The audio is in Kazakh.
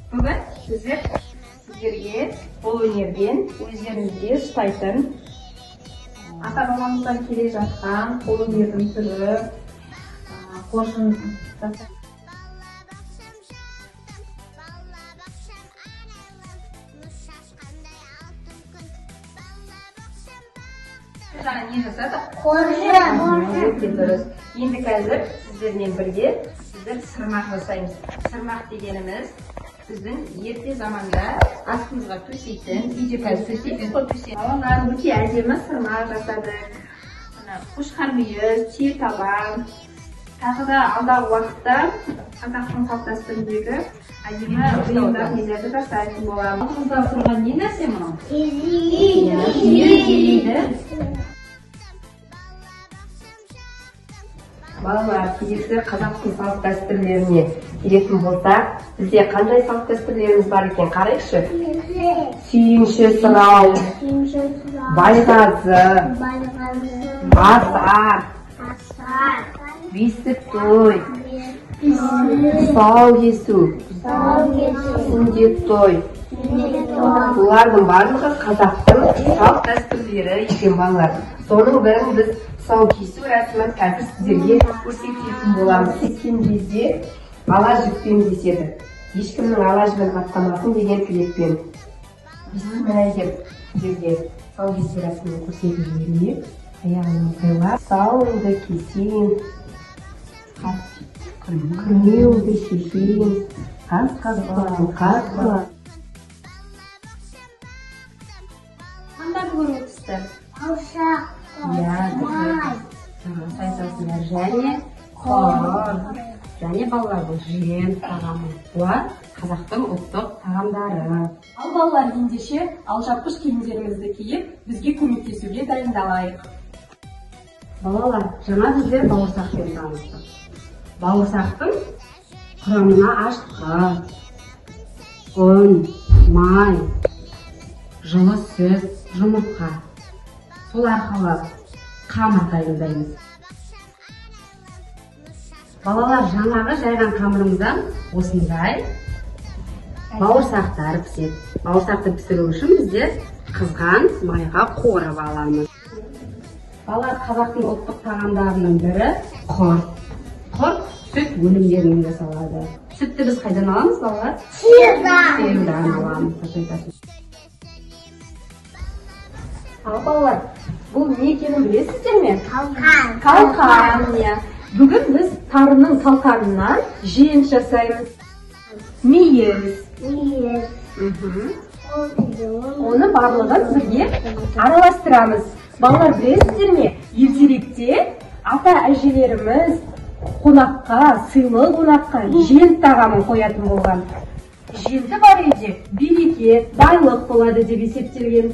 Бүгін сіздерге қолөнерден өздеріңізге ұстайтын ата-бабамыздан келе жатқан қолөнердің түрі қоржын жасап не жасадық? Қоржын. Енді қазір сіздермен бірге сырмақ жасаймыз. Сырмақ дегеніміз біздің ерте заманда астымызға төсейтін, үйде қазір төсейтін сол төсейтін. Балалар өте әдемі сырмақ жасадық. Қошқар мүйіз, түйе табан. Тағы да алдағы уақытта қазақтың салт дәстүріндегі әдемі бұйымдар нелерді жасайтын боламыз. Алдымызда тұрған не нәрсе мынау? Киіз. Балалар, келесі қазақтың салт дәстүрлеріне келетін болсақ, бізде қандай салт дәстүрлеріміз бар екен қарайықшы? Сүйінші сұрау, байғазы, асар, бесік той, сау кесу, сүндет той. Бұлардың барлығы қазақтың салт дәстүрлері екен балалар. Соның бәрін біз сау кесу рәсімін қазір сіздерге көрсететін боламыз. Кеткен кезде ала жіппен деседі. Ешкімнің ала жібін таптамасын деген тілекпен. Бисмилlah деп сіздерге сау кесу рәсімін көрсетіп жіберейік. Аяғынан қайлап, сауыңды кесейін, күрмеуіңді шешейін, қас-қасқылан қас-қылан. Қандарды көріп өтістер? Қаушақ, май, сайсасындар және қор, және балалардың жем тағамы. Бұлар қазақтың ұлттық тағамдары. Ал балалар ендеше алжапқыш киімдерімізді киіп, бізге көмектесуге дайындалайық. Балалар, жаңа біздер бауырсақпен таныстық. Бауырсақтың құрамына астық, ұн, май, жылы сүт, жұмыртқа. Сол арқылы қамыр дайындаймыз. Балалар, жаңағы жайған қамырымыздан осындай бауырсақтар піседі. Бауырсақты пісіру үшін біздер қызған майға қуырып аламыз. Балалар, қазақтың ұлттық тағамдарының бірі құрт. Құрт сүт өнімдерінен жасалады. Сүтті біз қайдан аламыз, балалар? Сиырдан аламыз. Ал балалар, бұл не екенін білесіздер ме? Қалқан. Бүгін біз тарының қалқанынан жент жасаймыз. Мейіз. Оны барлығын бірге араластырамыз. Балалар, білесіздер ме? Ертеректе ата әжелеріміз қонаққа, сыйлы қонаққа жент тағамын қоятын болған. Женті бар үйде береке, байлық болады деп есептелген.